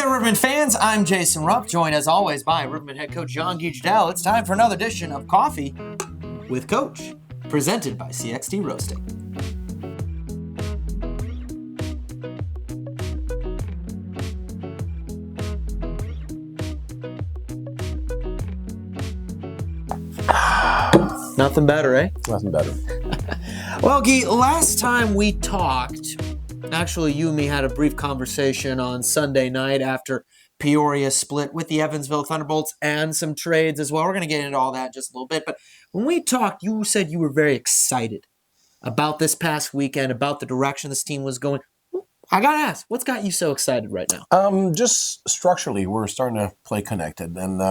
there, Rivermen fans. I'm Jason Rupp, joined as always by Rivermen head coach Jean-Guy Trudel. It's time for another edition of Coffee with Coach, presented by CXT Roasting. Nothing better, eh? Nothing better. Well, Guy, last time we talked, actually you and me had a brief conversation on Sunday night after Peoria split with the Evansville Thunderbolts and some trades as well. We're going to get into all that in just a little bit. But when we talked, you said you were very excited about this past weekend, about the direction this team was going. I got to ask, what's got you so excited right now? Just structurally, we're starting to play connected. And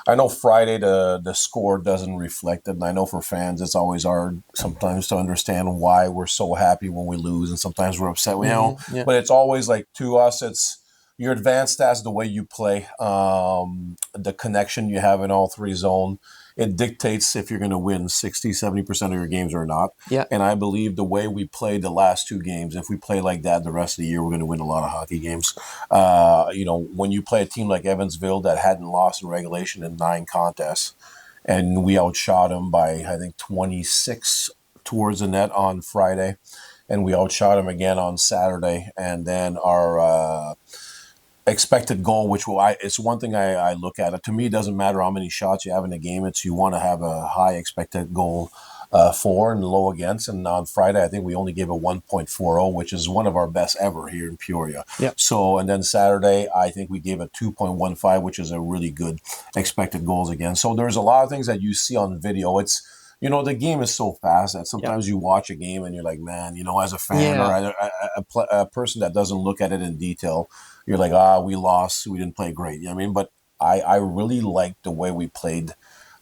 I know Friday the score doesn't reflect it. And I know for fans, it's always hard sometimes to understand why we're so happy when we lose. And sometimes we're upset, Yeah. But it's always like, to us, it's your advanced stats, the way you play, the connection you have in all three zones. It dictates if you're going to win 60, 70% of your games or not. Yeah. And I believe the way we played the last two games, if we play like that the rest of the year, we're going to win a lot of hockey games. When you play a team like Evansville that hadn't lost in regulation in 9 contests, and we outshot them by, I think, 26 towards the net on Friday, and we outshot them again on Saturday, and then our expected goal, it's one thing I look at. To me, it doesn't matter how many shots you have in a game. It's you want to have a high expected goal for and low against. And on Friday, I think we only gave a 1.40, which is one of our best ever here in Peoria. Yep. So, and then Saturday, I think we gave a 2.15, which is a really good expected goals against. So there's a lot of things that you see on video. It's, the game is so fast that sometimes you watch a game and you're like, man, as a fan or a person that doesn't look at it in detail, you're like, we lost, we didn't play great. But I really liked the way we played,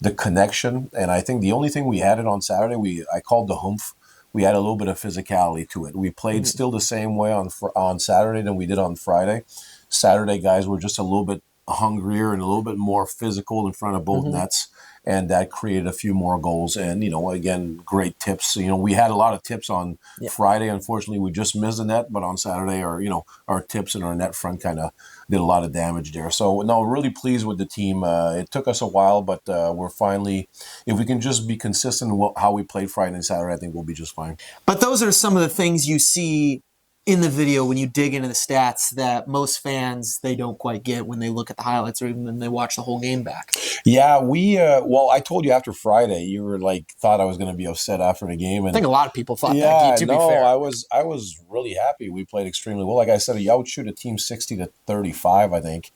the connection. And I think the only thing we added on Saturday, I called the humph. We had a little bit of physicality to it. We played still the same way on Saturday than we did on Friday. Saturday, guys were just a little bit hungrier and a little bit more physical in front of both nets. And that created a few more goals. And, again, great tips. We had a lot of tips on Friday. Unfortunately, we just missed the net. But on Saturday, our tips and our net front kind of did a lot of damage there. So, no, really pleased with the team. It took us a while, but we're finally, if we can just be consistent in how we played Friday and Saturday, I think we'll be just fine. But those are some of the things you see in the video when you dig into the stats that most fans, they don't quite get when they look at the highlights or even when they watch the whole game back. Yeah, I told you after Friday, you were thought I was going to be upset after the game. And I think a lot of people thought that, to be fair. I was really happy. We played extremely well. Like I said, you outshoot a team 60-35, I think,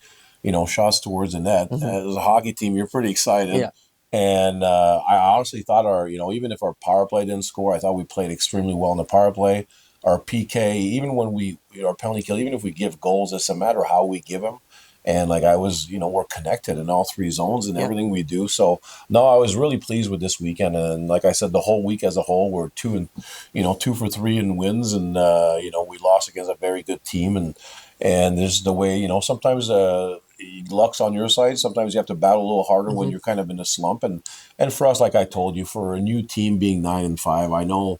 shots towards the net. As a hockey team, you're pretty excited. Yeah. And I honestly thought even if our power play didn't score, I thought we played extremely well in the power play. Our PK, even when our penalty kill, even if we give goals, it's a matter of how we give them. And we're connected in all three zones and everything we do. So, no, I was really pleased with this weekend. And like I said, the whole week as a whole, we're 2 for 3 in wins. And, we lost against a very good team. And there's the way, sometimes luck's on your side. Sometimes you have to battle a little harder when you're kind of in a slump. And for us, like I told you, for a new team being 9-5, I know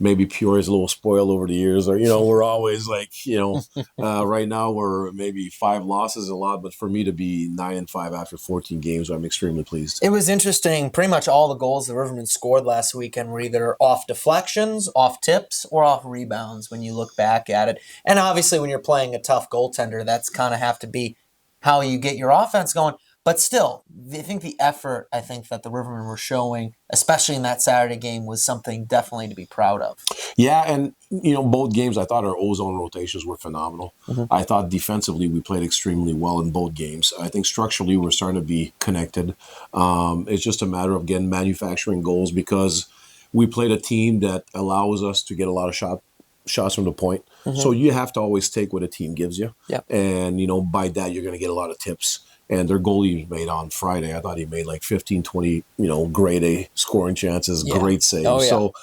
maybe Peoria's a little spoiled over the years, or, we're always right now we're maybe 5 losses a lot, but for me to be 9-5 after 14 games, I'm extremely pleased. It was interesting. Pretty much all the goals the Rivermen scored last weekend were either off deflections, off tips, or off rebounds when you look back at it. And obviously when you're playing a tough goaltender, that's kind of have to be how you get your offense going. But still, I think the effort that the Rivermen were showing, especially in that Saturday game, was something definitely to be proud of. Yeah, and, both games, I thought our ozone rotations were phenomenal. I thought defensively we played extremely well in both games. I think structurally we're starting to be connected. It's just a matter of, again, manufacturing goals because we played a team that allows us to get a lot of shots from the point. So you have to always take what a team gives you. Yep. And, by that, you're going to get a lot of tips. And their goalie made on Friday, I thought he made 15, 20, grade A scoring chances, great saves. Oh, yeah. So,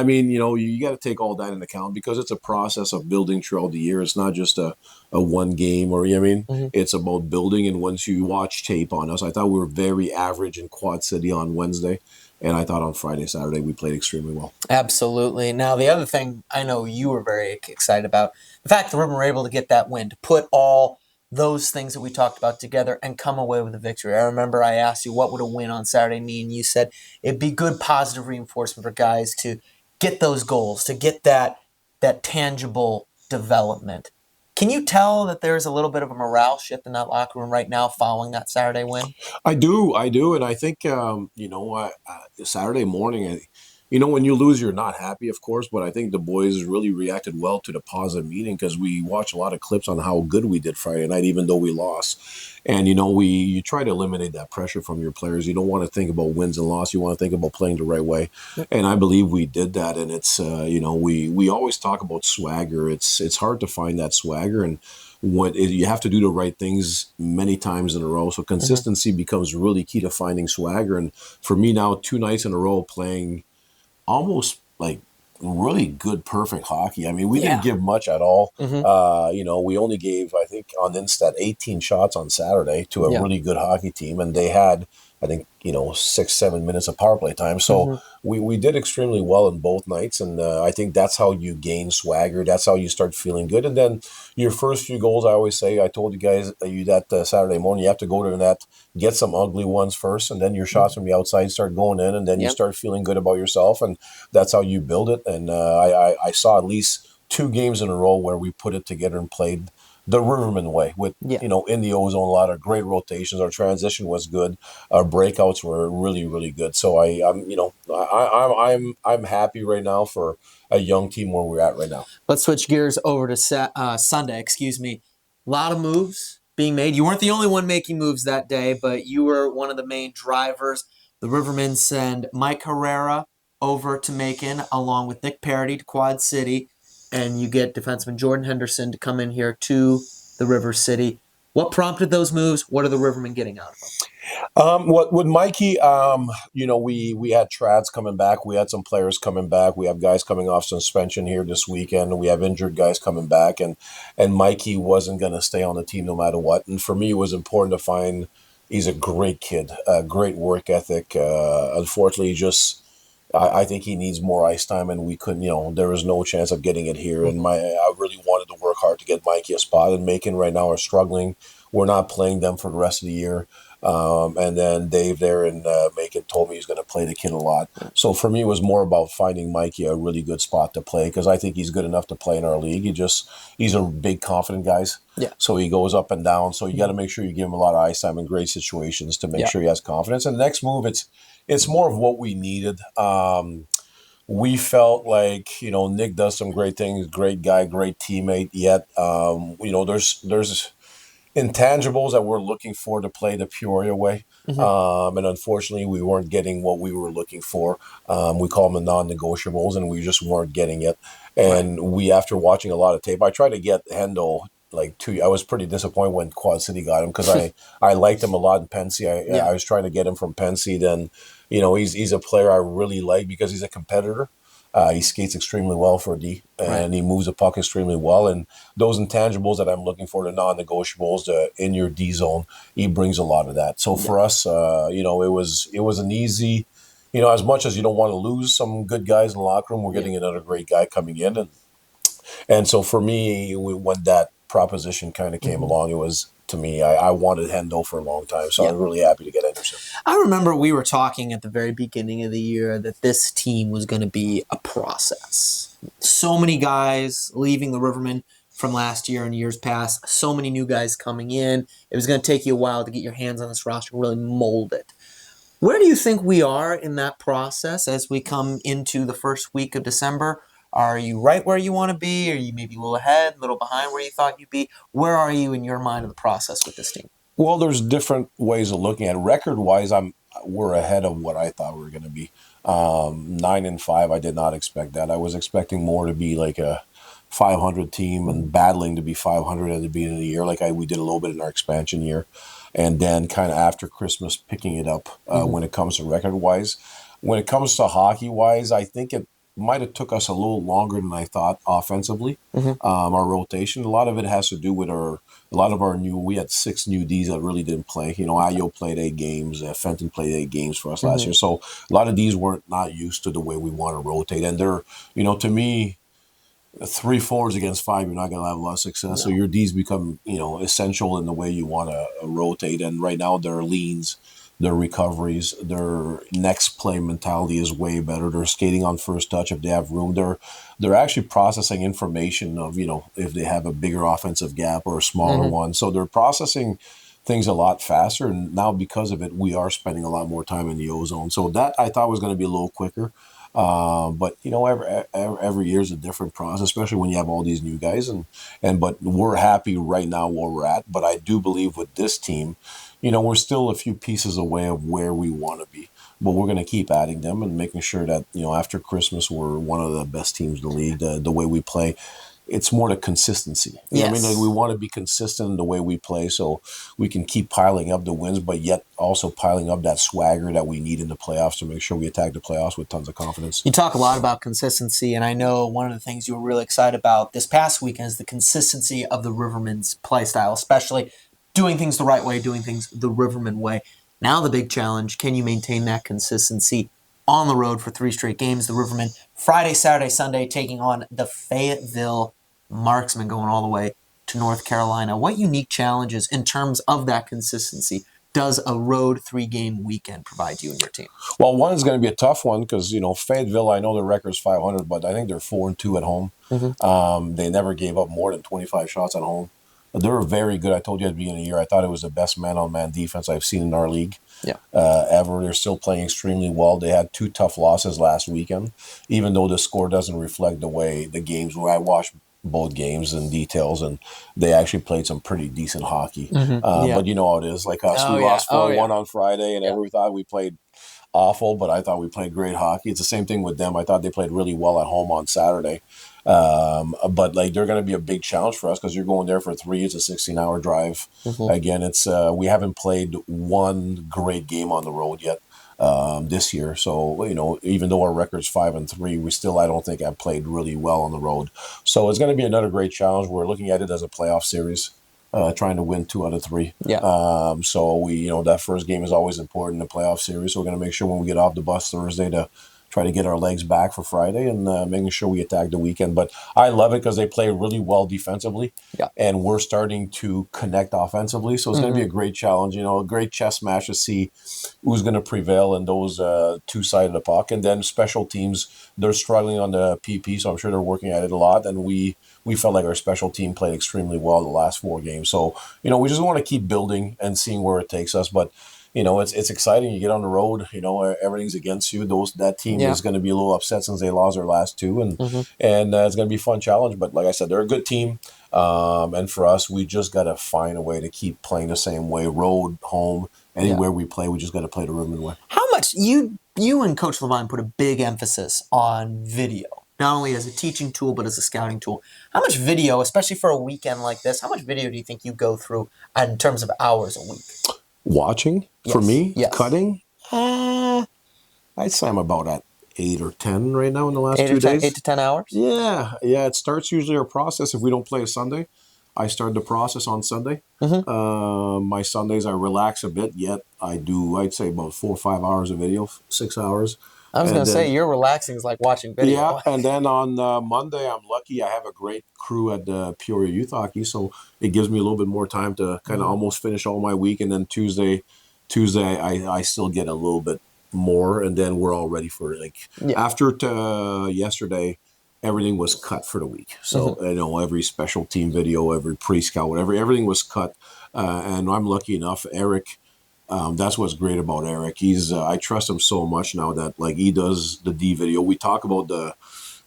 you got to take all that into account because it's a process of building throughout the year. It's not just a one game or, it's about building. And once you watch tape on us, I thought we were very average in Quad City on Wednesday. And I thought on Friday, Saturday, we played extremely well. Absolutely. Now, the other thing I know you were very excited about, the fact that we were able to get that win, to put all those things that we talked about together and come away with a victory. I remember I asked you what would a win on Saturday mean. You said it'd be good positive reinforcement for guys to get those goals, to get that tangible development. Can you tell that there's a little bit of a morale shift in that locker room right now following that Saturday win? I do, and I think Saturday morning, when you lose, you're not happy, of course, but I think the boys really reacted well to the positive meeting because we watched a lot of clips on how good we did Friday night, even though we lost. And you try to eliminate that pressure from your players. You don't want to think about wins and loss. You want to think about playing the right way. And I believe we did that. And it's we always talk about swagger. It's hard to find that swagger, and you have to do the right things many times in a row. So consistency becomes really key to finding swagger. And for me now, 2 nights in a row playing almost like really good, perfect hockey. I mean, we didn't give much at all. We only gave, I think, on Instat 18 shots on Saturday to a really good hockey team, and they had, I think, 6-7 minutes of power play time. So we did extremely well in both nights, and I think that's how you gain swagger. That's how you start feeling good. And then your first few goals, I always say, I told you guys that Saturday morning, you have to go to the net, get some ugly ones first, and then your shots from the outside start going in, and then you start feeling good about yourself, and that's how you build it. And I saw at least 2 games in a row where we put it together and played the Rivermen way with, in the ozone, a lot of great rotations. Our transition was good. Our breakouts were really, really good. So I'm happy right now for a young team where we're at right now. Let's switch gears over to Sunday. A lot of moves being made. You weren't the only one making moves that day, but you were one of the main drivers. The Rivermen send Mike Herrera over to Macon along with Nick Parity to Quad City. And you get defenseman Jordan Henderson to come in here to the River City. What prompted those moves? What are the Rivermen getting out of them? With Mikey, we had trads coming back. We had some players coming back. We have guys coming off suspension here this weekend. We have injured guys coming back, and Mikey wasn't going to stay on the team no matter what. And for me, it was important to find. He's a great kid, a great work ethic. Unfortunately, I think he needs more ice time, and we couldn't. There was no chance of getting it here. And I really wanted to work hard to get Mikey a spot. And Macon right now are struggling. We're not playing them for the rest of the year. And then Dave there in Macon told me he's going to play the kid a lot. So for me, it was more about finding Mikey a really good spot to play because I think he's good enough to play in our league. He's a big, confident guy. Yeah. So he goes up and down. So you got to make sure you give him a lot of ice time in great situations to make sure he has confidence. And the next move, it's more of what we needed. We felt like, Nick does some great things, great guy, great teammate, yet, there's intangibles that we're looking for to play the Peoria way. And unfortunately, we weren't getting what we were looking for. We call them the non-negotiables, and we just weren't getting it. And after watching a lot of tape, I tried to get Hendo I was pretty disappointed when Quad City got him because I liked him a lot in Pensy. I was trying to get him from Pensy. Then, he's a player I really like because he's a competitor. He skates extremely well for a D, and he moves the puck extremely well. And those intangibles that I'm looking for, the non-negotiables, in your D zone, he brings a lot of that. So for us, it was an easy, as much as you don't want to lose some good guys in the locker room, we're getting another great guy coming in, and so for me, when that proposition kind of came along, it was, to me, I wanted Hendo for a long time, so I'm really happy to get Henderson. I remember we were talking at the very beginning of the year that this team was going to be a process. So many guys leaving the Rivermen from last year and years past, so many new guys coming in. It was going to take you a while to get your hands on this roster and really mold it. Where do you think we are in that process as we come into the first week of December? Are you right where you want to be? Are you maybe a little ahead, a little behind where you thought you'd be? Where are you in your mind of the process with this team? Well, there's different ways of looking at it. Record-wise, we're ahead of what I thought we were going to be. 9-5, I did not expect that. I was expecting more to be like a 500 team and battling to be 500 at the beginning of the year, like we did a little bit in our expansion year. And then kind of after Christmas, picking it up when it comes to record-wise. When it comes to hockey-wise, I think it might have took us a little longer than I thought offensively. Our rotation, a lot of it has to do with we had 6 new Ds that really didn't play. Ayo played 8 games, Fenton played 8 games for us last year. So a lot of Ds weren't not used to the way we want to rotate. And they're, to me, 3 forwards against 5, you're not going to have a lot of success. So No. your D's become, essential in the way you want to rotate. And right now, their leans, their recoveries, their next play mentality is way better. They're skating on first touch if they have room. They're actually processing information of, if they have a bigger offensive gap or a smaller one. So they're processing things a lot faster. And now because of it, we are spending a lot more time in the O-zone. So that I thought was going to be a little quicker. But every year is a different process, especially when you have all these new guys. But we're happy right now where we're at. But I do believe with this team, we're still a few pieces away of where we want to be. But we're going to keep adding them and making sure that after Christmas we're one of the best teams in the league. The way we play. It's more the consistency. Yes. I mean, like, we want to be consistent in the way we play so we can keep piling up the wins, but yet also piling up that swagger that we need in the playoffs to make sure we attack the playoffs with tons of confidence. You talk a lot about consistency, and I know one of the things you were really excited about this past weekend is the consistency of the Rivermen's play style, especially doing things the right way, doing things the Rivermen way. Now the big challenge, can you maintain that consistency on the road for 3 straight games? The Rivermen, Friday, Saturday, Sunday, taking on the Fayetteville Marksmen, going all the way to North Carolina. What unique challenges in terms of that consistency does a road 3-game weekend provide you and your team? Well, one is going to be a tough one because, Fayetteville, I know their record is 500, but I think they're 4-2 at home. They never gave up more than 25 shots at home. They're very good. I told you at the beginning of the year, I thought it was the best man-on-man defense I've seen in our league ever. They're still playing extremely well. They had 2 tough losses last weekend, even though the score doesn't reflect the way the games where I watched both games and details, and they actually played some pretty decent hockey. But you know how it is. Like us, we lost 4-1 on Friday, and everyone thought we played awful, but I thought we played great hockey. It's the same thing with them. I thought they played really well at home on Saturday. But they're going to be a big challenge for us because you're going there for 3. It's a 16-hour drive. Again, it's we haven't played one great game on the road yet this year. So even though our record's 5-3, we still, I don't think, have played really well on the road. So it's going to be another great challenge. We're looking at it as a playoff series. Trying to win 2 out of 3. So we, that first game is always important in the playoff series. So we're going to make sure when we get off the bus Thursday to try to get our legs back for Friday and making sure we attack the weekend. But I love it because they play really well defensively, and we're starting to connect offensively. So it's going to be a great challenge, a great chess match to see who's going to prevail in those 2 sides of the puck. And then special teams, they're struggling on the PP, so I'm sure they're working at it a lot. And we felt like our special team played extremely well the last 4 games. So, we just want to keep building and seeing where it takes us. But it's exciting. You get on the road, everything's against you. That team is going to be a little upset since they lost their last 2, and it's going to be a fun challenge. But like I said, they're a good team, and for us, we just got to find a way to keep playing the same way. Road, home, anywhere we play, we just got to play the Rivermen way. How much you and Coach Levine put a big emphasis on video, not only as a teaching tool but as a scouting tool. How much video, especially for a weekend like this, how much video do you think you go through in terms of hours a week? Watching, for me, cutting, I'd say I'm about at 8 or 10 right now in the last 2 days. 8 to 10 hours? Yeah. It starts usually our process. If we don't play a Sunday, I start the process on Sunday. My Sundays I relax a bit, yet I do, I'd say about 4 or 5 hours of video, 6 hours. I was going to say, your relaxing is like watching video. Yeah, and then on Monday, I'm lucky I have a great crew at Peoria Youth Hockey, so it gives me a little bit more time to kind of almost finish all my week. And then Tuesday, I still get a little bit more, and then we're all ready for it. After yesterday, everything was cut for the week. So, every special team video, every pre-scout, whatever, everything was cut. And I'm lucky enough, Eric, that's what's great about Eric. He's I trust him so much now that he does the D video. We talk about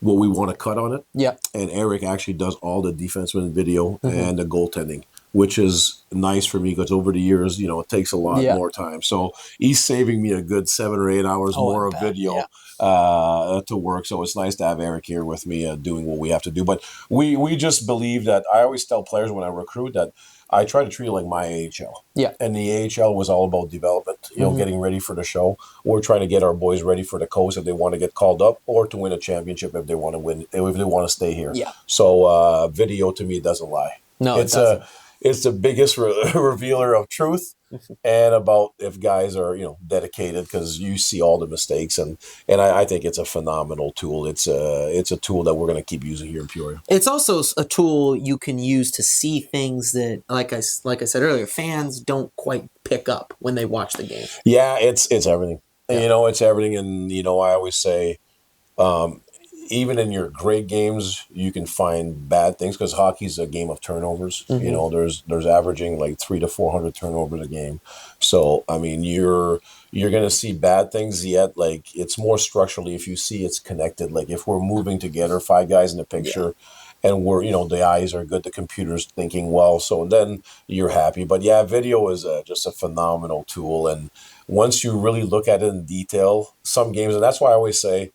what we want to cut on it. Yeah. And Eric actually does all the defenseman video and the goaltending, which is nice for me because over the years, it takes a lot more time. So he's saving me a good 7 or 8 hours more of video to work. So it's nice to have Eric here with me doing what we have to do. But we just believe that I always tell players when I recruit that I try to treat it like my AHL. Yeah. And the AHL was all about development, getting ready for the show. We're trying to get our boys ready for the coast if they want to get called up or to win a championship if they want to win, if they want to stay here. Yeah. So video to me doesn't lie. No, it doesn't. it's the biggest revealer of truth and about if guys are dedicated, because you see all the mistakes, and I think it's a phenomenal tool. It's a tool that we're going to keep using here in Peoria. It's also a tool you can use to see things that, like I said earlier, fans don't quite pick up when they watch the game. Yeah, it's everything. Yeah. It's everything, and I always say, um, even in your great games, you can find bad things, because hockey's a game of turnovers. Mm-hmm. There's averaging like 300 to 400 turnovers a game. So I mean, you're gonna see bad things yet. Like, it's more structurally, if you see it's connected. Like, if we're moving together, five guys in the picture. And we're, the eyes are good, the computer's thinking well, so then you're happy. But yeah, video is just a phenomenal tool, and once you really look at it in detail, some games, and that's why I always say,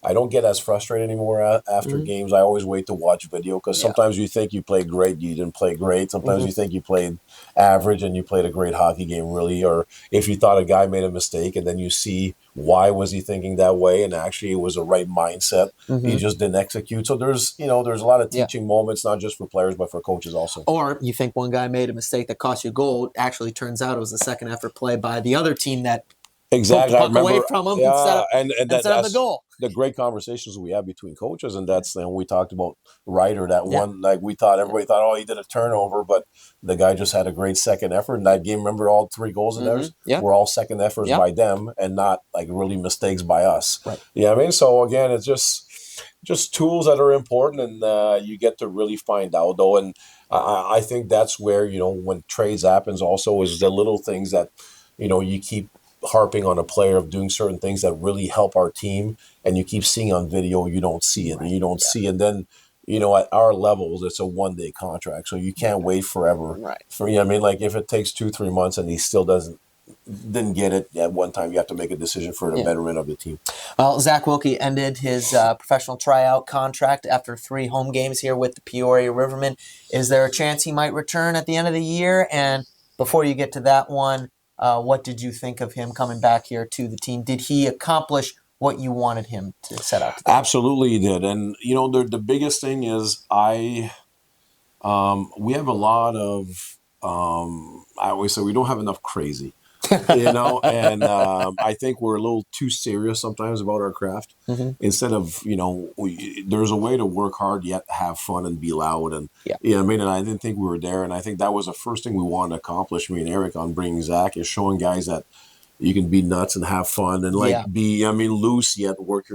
I don't get as frustrated anymore after Mm-hmm. games. I always wait to watch video, because Yeah. sometimes you think you played great, you didn't play great. Sometimes Mm-hmm. you think you played average and you played a great hockey game, really. Or if you thought a guy made a mistake, and then you see why was he thinking that way, and actually it was a right mindset. He Mm-hmm. just didn't execute. So there's a lot of Yeah. teaching moments, not just for players but for coaches also. Or you think one guy made a mistake that cost you a goal. Actually, turns out it was a second effort play by the other team that poked the Exactly. I puck away remember, from him yeah, and instead of the that's goal. the great conversations we have between coaches, and that's when we talked about Ryder. That Yeah. one, like, everybody thought, oh, he did a turnover, but the guy just had a great second effort in that game. Remember, all three goals in theirs Yeah. were all second efforts Yeah. by them, and not like really mistakes by us. Right. Yeah, I mean, so again, it's just tools that are important, and you get to really find out though, and I think that's where when trades happens also is the little things that you keep harping on a player of doing certain things that really help our team, and you keep seeing on video, you don't see it, and you don't see, and then at our levels, it's a 1-day contract, so you can't wait forever. Right. For I mean, like, if it takes 2-3 months and he still didn't get it at one time, you have to make a decision for the betterment of the team. Well, Zach Wilkie ended his professional tryout contract after 3 home games here with the Peoria Rivermen. Is there a chance he might return at the end of the year? And before you get to that one, what did you think of him coming back here to the team? Did he accomplish what you wanted him to set out to do? Absolutely, he did. And the biggest thing is we have a lot of I always say we don't have enough crazy. And I think we're a little too serious sometimes about our craft. Mm-hmm. Instead of there's a way to work hard yet have fun and be loud, and I mean, and I didn't think we were there, and I think that was the first thing we wanted to accomplish, me and Eric, on bringing Zach, is showing guys that you can be nuts and have fun and be loose yet work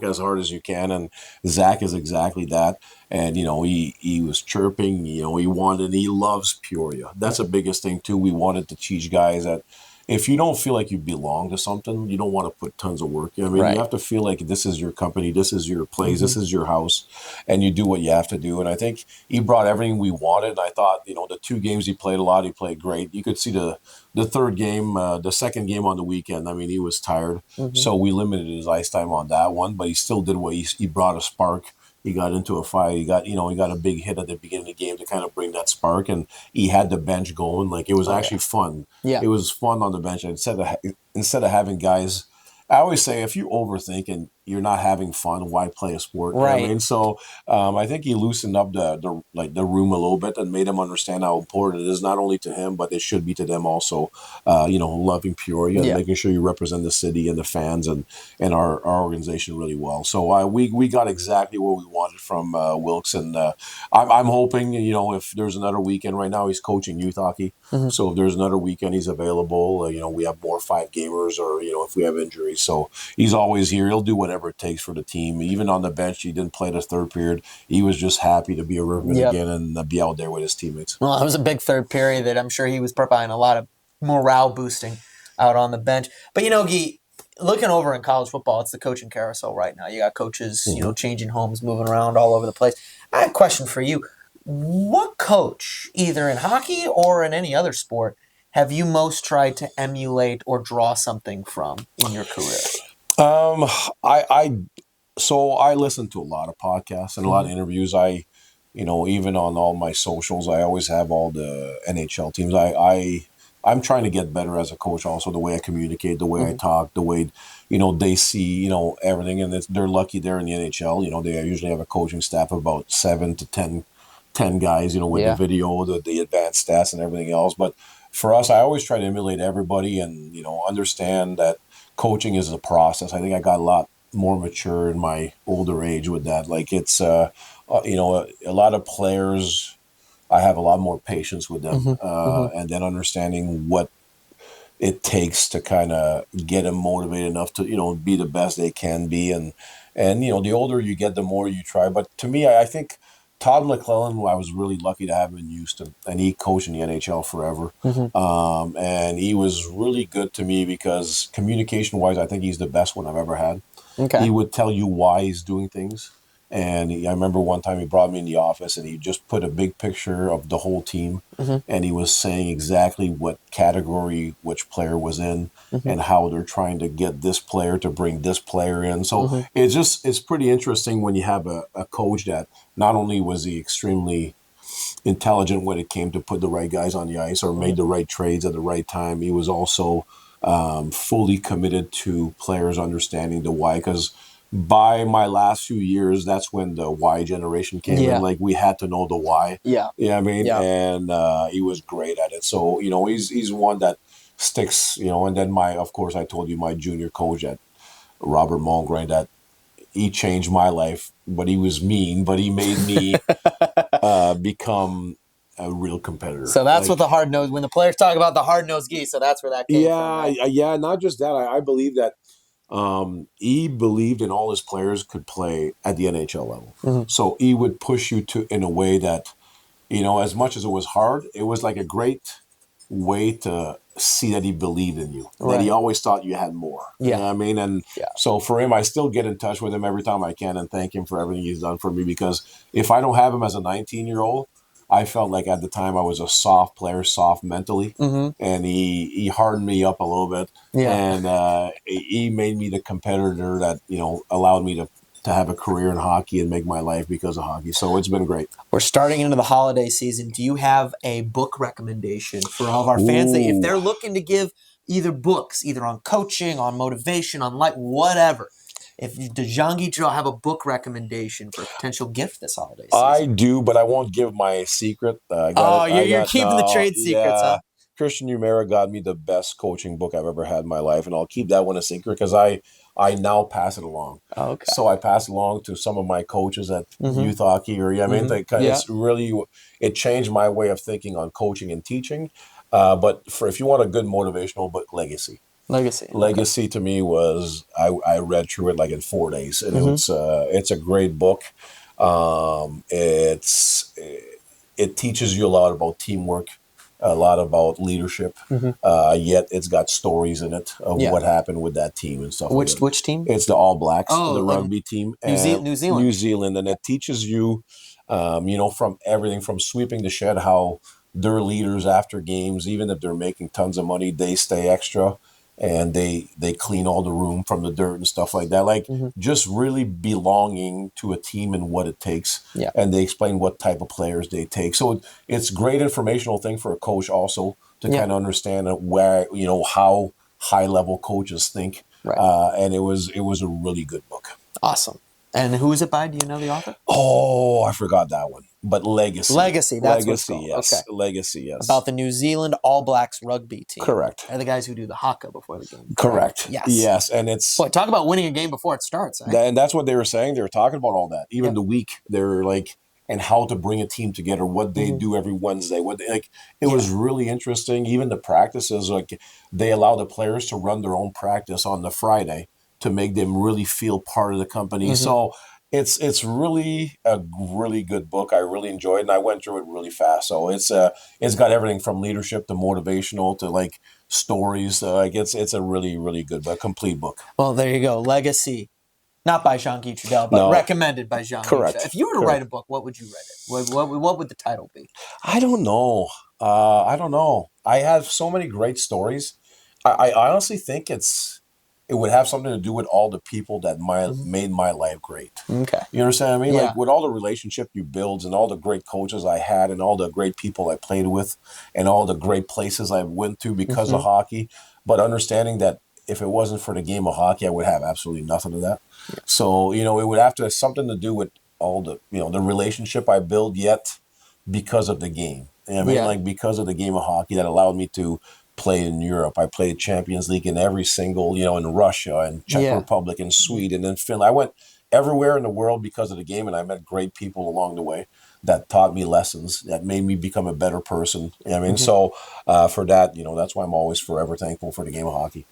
as hard as you can, and Zach is exactly that. And he was chirping, he loves Peoria. That's the biggest thing too. We wanted to teach guys that if you don't feel like you belong to something, you don't want to put tons of work. You have to feel like this is your company, this is your place, this is your house, and you do what you have to do. And I think he brought everything we wanted. And I thought, the 2 games he played a lot, he played great. You could see the third game, the second game on the weekend. I mean, he was tired, so we limited his ice time on that one. But he still did what he brought a spark. He got into a fight. He got a big hit at the beginning of the game to kind of bring that spark, and he had the bench going. Like, it was actually fun. Yeah. It was fun on the bench. Instead of having guys, I always say, if you overthink and you're not having fun, why play a sport? Right. I mean, so I think he loosened up the room a little bit and made them understand how important it is, not only to him, but it should be to them also. Loving Peoria and making sure you represent the city and the fans and our organization really well. So we got exactly what we wanted from Wilkes, and I'm hoping, if there's another weekend. Right now he's coaching youth hockey, so if there's another weekend he's available, we have more 5 gamers, or if we have injuries. So he's always here. He'll do whatever it takes for the team. Even on the bench, he didn't play the third period. He was just happy to be a Riverman again and be out there with his teammates. Well, it was a big third period that I'm sure he was providing a lot of morale boosting out on the bench. But Guy, looking over in college football, it's the coaching carousel right now. You got coaches, changing homes, moving around all over the place. I have a question for you. What coach, either in hockey or in any other sport, have you most tried to emulate or draw something from in your career? I listen to a lot of podcasts and a lot of interviews. Even on all my socials, I always have all the NHL teams. I'm trying to get better as a coach also, the way I communicate, the way I talk, the way, they see, everything. And they're lucky they're in the NHL. They usually have a coaching staff of about 7 to 10 10 guys, with the video, the advanced stats and everything else. But for us, I always try to emulate everybody and, understand that coaching is a process. I think I got a lot more mature in my older age with that. Like it's, a lot of players, I have a lot more patience with them, and then understanding what it takes to kind of get them motivated enough to be the best they can be, and the older you get, the more you try. But to me, I think Todd McClellan, I was really lucky to have him in Houston, and he coached in the NHL forever. And he was really good to me because communication wise, I think he's the best one I've ever had. Okay. He would tell you why he's doing things. And I remember one time he brought me in the office and he just put a big picture of the whole team. And he was saying exactly what category which player was in and how they're trying to get this player to bring this player in. So it's pretty interesting when you have a coach that not only was he extremely intelligent when it came to put the right guys on the ice or made the right trades at the right time, he was also fully committed to players understanding the why. Because by my last few years, that's when the why generation came in. Like we had to know the why. Yeah. I mean, and he was great at it. So, he's one that sticks, and then of course, I told you my junior coach at Robert Malmgren, that he changed my life, but he was mean, but he made me become a real competitor. So that's what the hard nose, when the players talk about the hard nosed geese, so that's where that came from. Right? Yeah. Not just that. I believe that he believed in all his players could play at the NHL level. So he would push you to in a way that, as much as it was hard, it was like a great way to see that he believed in you, that he always thought you had more. You know what I mean? And so for him, I still get in touch with him every time I can and thank him for everything he's done for me, because if I don't have him as a 19-year-old, I felt like at the time I was a soft player, soft mentally, and he hardened me up a little bit, and he made me the competitor that allowed me to have a career in hockey and make my life because of hockey. So it's been great. We're starting into the holiday season. Do you have a book recommendation for all of our fans that if they're looking to give either books, either on coaching, on motivation, on life, whatever? Does Jean-Guy Trudel have a book recommendation for a potential gift this holiday season? I do, but I won't give my secret. You're keeping the trade secrets, huh? Christian Numera got me the best coaching book I've ever had in my life, and I'll keep that one a secret because I now pass it along. Okay. So I pass it along to some of my coaches at youth hockey, or it's really, it changed my way of thinking on coaching and teaching. But if you want a good motivational book, Legacy. Legacy to me was, I read through it like in 4 days, and it's a great book. It teaches you a lot about teamwork, a lot about leadership, yet it's got stories in it of what happened with that team and stuff. Which team? It's the All Blacks, the rugby team. New Zealand. New Zealand, and it teaches you, from everything from sweeping the shed, how their leaders after games, even if they're making tons of money, they stay extra. And they clean all the room from the dirt and stuff like that. Like just really belonging to a team and what it takes. Yeah. And they explain what type of players they take. So it's great informational thing for a coach also to kind of understand where, how high level coaches think. Right. And it was a really good book. Awesome. And who is it by? Do you know the author? Oh, I forgot that one. But Legacy. That's what it's called. Yes. Okay. Legacy, yes. About the New Zealand All Blacks rugby team. Correct. And the guys who do the haka before the game. Correct. Yes. And it's... Boy, talk about winning a game before it starts. And that's what they were saying. They were talking about all that. Even the week. They're like... And how to bring a team together, what they do every Wednesday. It was really interesting. Even the practices, they allow the players to run their own practice on the Friday to make them really feel part of the company. So it's really a really good book. I really enjoyed it, and I went through it really fast. So it's got everything from leadership to motivational to stories. It's a really, really good book, complete book. Well, there you go. Legacy. Not by Jean-Guy Trudel, but recommended by Jean-Guy. Correct. If you were to write a book, what would you write it? What would the title be? I don't know. I have so many great stories. I honestly think it would have something to do with all the people that made my life great. Okay. You understand what I mean? Yeah. With all the relationship you build and all the great coaches I had and all the great people I played with and all the great places I went to because of hockey, but understanding that if it wasn't for the game of hockey, I would have absolutely nothing of that. Yeah. So, it would have to have something to do with all the, the relationship I build, yet because of the game. I mean, Yeah. like because of the game of hockey that allowed me to play in Europe. I played Champions League in every single, in Russia and Czech Yeah. Republic and Sweden and Finland. I went everywhere in the world because of the game, and I met great people along the way that taught me lessons that made me become a better person. I mean, so for that, that's why I'm always forever thankful for the game of hockey.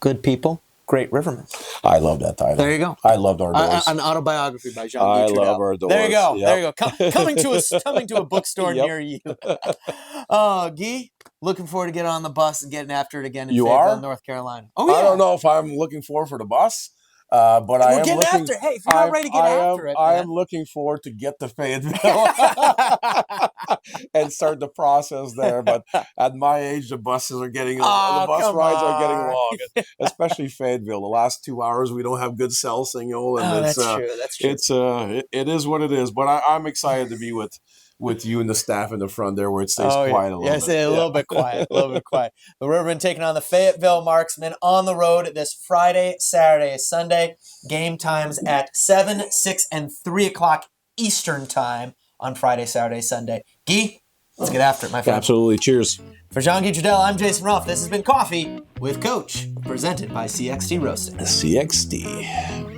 Good people, great Rivermen. I love that title. There you go. I loved our doors. An autobiography by Jean-Guy I Trudel. love our doors. There you go. Yep. There you go. Coming to a bookstore Yep. near you. Oh, Guy, looking forward to getting on the bus and getting after it again in You Fayetteville, are? North Carolina. Oh, yeah. I don't know if I'm looking forward for the bus, but I am looking. After. Hey, if you're not ready to get after it, I man. am looking forward to get to Fayetteville and start the process there. But at my age, the buses are getting the bus rides are getting long, especially Fayetteville. The last 2 hours we don't have good cell signal, and that's true. That's true. It is what it is. But I'm excited to be with you and the staff in the front there where it stays quiet a little bit. A little bit quiet. A little bit quiet. The Rivermen taking on the Fayetteville Marksmen on the road this Friday, Saturday, Sunday. Game times at 7, 6, and 3 o'clock Eastern time on Friday, Saturday, Sunday. Guy, let's get after it, my friend. Absolutely. Cheers. For Jean-Guy Trudel, I'm Jason Ruff. This has been Coffee with Coach, presented by CXT Roasting. CXT.